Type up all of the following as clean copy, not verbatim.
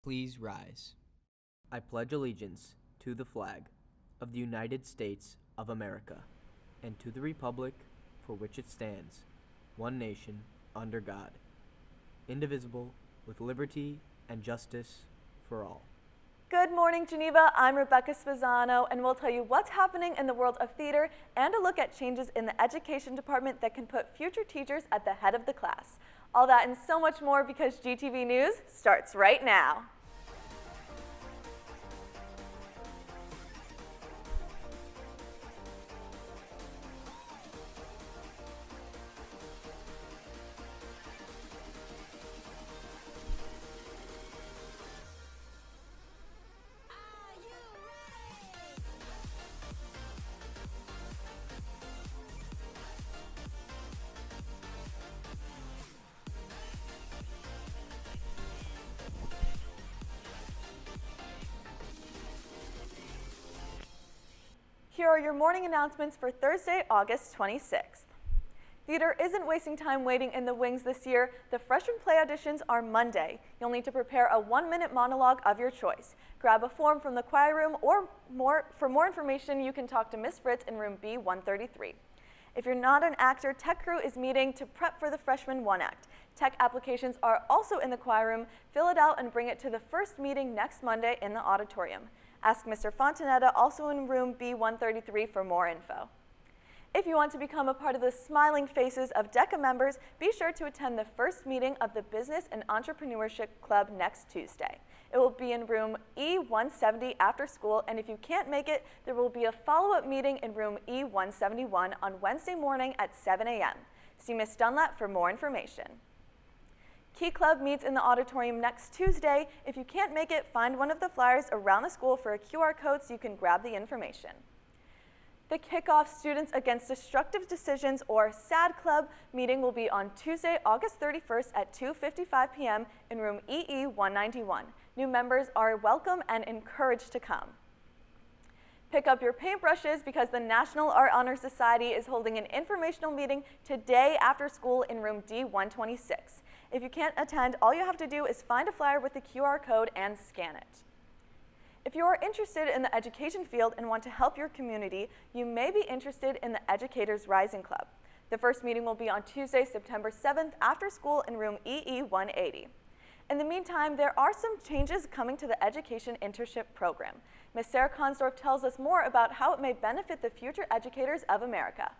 Please rise. I pledge allegiance to the flag of the United States of America and to the republic for which it stands, one nation, under God, indivisible, with liberty and justice for all. Good morning, Geneva. I'm Rebecca Spezzano, and we'll tell you what's happening in the world of theater and a look at changes in the education department that can put future teachers at the head of the class. All that and so much more because GTV News starts right now. Here are your morning announcements for Thursday, August 26th. Theater isn't wasting time waiting in the wings this year. The freshman play auditions are Monday. You'll need to prepare a 1-minute monologue of your choice. Grab a form from the choir room or for more information, you can talk to Miss Fritz in room B133. If you're not an actor, Tech Crew is meeting to prep for the freshman 1 act. Tech applications are also in the choir room. Fill it out and bring it to the first meeting next Monday in the auditorium. Ask Mr. Fontanetta, also in room B133, for more info. If you want to become a part of the Smiling Faces of DECA members, be sure to attend the first meeting of the Business and Entrepreneurship Club next Tuesday. It will be in room E170 after school, and if you can't make it, there will be a follow-up meeting in room E171 on Wednesday morning at 7 a.m. See Ms. Dunlap for more information. Key Club meets in the auditorium next Tuesday. If you can't make it, find one of the flyers around the school for a QR code so you can grab the information. The Kickoff Students Against Destructive Decisions, or SAD Club, meeting will be on Tuesday, August 31st at 2:55 p.m. in room EE191. New members are welcome and encouraged to come. Pick up your paintbrushes because the National Art Honor Society is holding an informational meeting today after school in room D126. If you can't attend, all you have to do is find a flyer with the QR code and scan it. If you are interested in the education field and want to help your community, you may be interested in the Educators Rising Club. The first meeting will be on Tuesday, September 7th after school in room EE180. In the meantime, there are some changes coming to the Education Internship program. Ms. Sarah Consdorf tells us more about how it may benefit the future educators of America.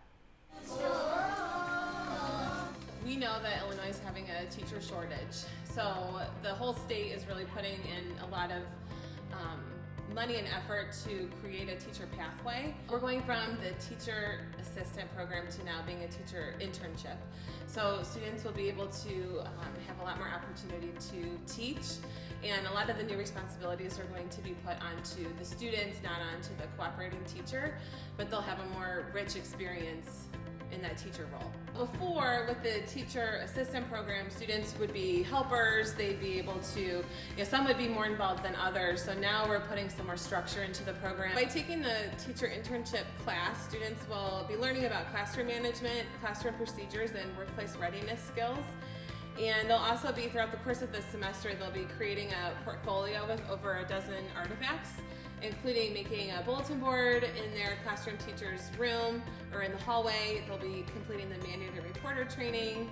We know that Illinois is having a teacher shortage, so the whole state is really putting in a lot of money and effort to create a teacher pathway. We're going from the teacher assistant program to now being a teacher internship. So students will be able to have a lot more opportunity to teach, and a lot of the new responsibilities are going to be put onto the students, not onto the cooperating teacher, but they'll have a more rich experience in that teacher role. Before, with the teacher assistant program, students would be helpers, they'd be able to, some would be more involved than others, so now we're putting some more structure into the program. By taking the teacher internship class, students will be learning about classroom management, classroom procedures, and workplace readiness skills. And they'll also be, throughout the course of this semester, they'll be creating a portfolio with over a dozen artifacts, including making a bulletin board in their classroom teacher's room or in the hallway. They'll be completing the mandated reporter training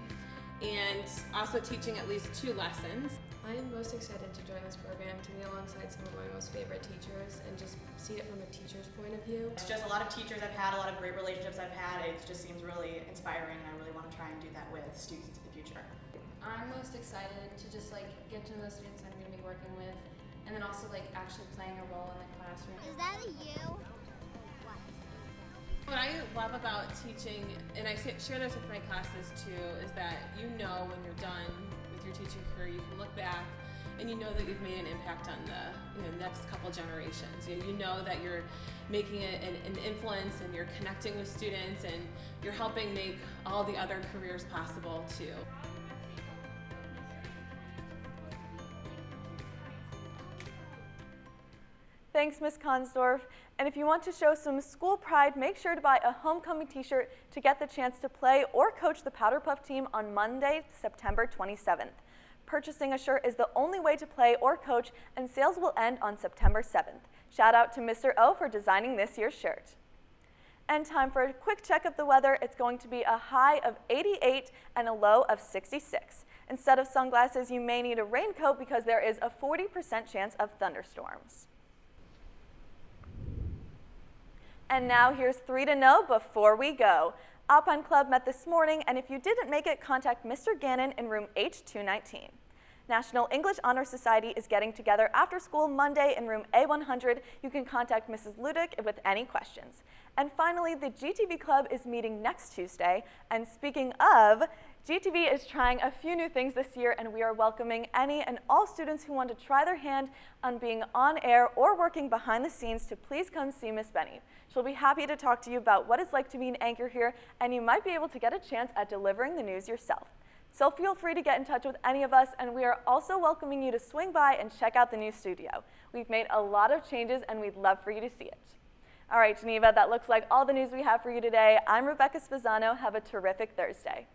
and also teaching at least 2 lessons. I am most excited to join this program to be alongside some of my most favorite teachers and just see it from a teacher's point of view. It's just a lot of teachers I've had, a lot of great relationships I've had. It just seems really inspiring, and I really want to try and do that with students in the future. I'm most excited to just get to know the students I'm going to be working with, and then also actually playing a role in the classroom. Is that a you? What I love about teaching, and I share this with my classes too, is that when you're done with your teaching career, you can look back and you know that you've made an impact on the next couple generations. You know that you're making an influence and you're connecting with students and you're helping make all the other careers possible too. Thanks, Ms. Consdorf. And if you want to show some school pride, make sure to buy a homecoming t-shirt to get the chance to play or coach the Powder Puff team on Monday, September 27th. purchasing a shirt is the only way to play or coach, and sales will end on September 7th. Shout out to Mr. O for designing this year's shirt. And time for a quick check of the weather. It's going to be a high of 88 and a low of 66. Instead of sunglasses, you may need a raincoat because there is a 40% chance of thunderstorms. And now here's 3 to know before we go. Alpine Club met this morning, and if you didn't make it, contact Mr. Gannon in room H219. National English Honor Society is getting together after school Monday in room A100. You can contact Mrs. Ludick with any questions. And finally, the GTV Club is meeting next Tuesday. And speaking of, GTV is trying a few new things this year, and we are welcoming any and all students who want to try their hand on being on air or working behind the scenes to please come see Miss Benny. She'll be happy to talk to you about what it's like to be an anchor here, and you might be able to get a chance at delivering the news yourself. So feel free to get in touch with any of us, and we are also welcoming you to swing by and check out the new studio. We've made a lot of changes, and we'd love for you to see it. All right, Geneva, that looks like all the news we have for you today. I'm Rebecca Spezzano. Have a terrific Thursday.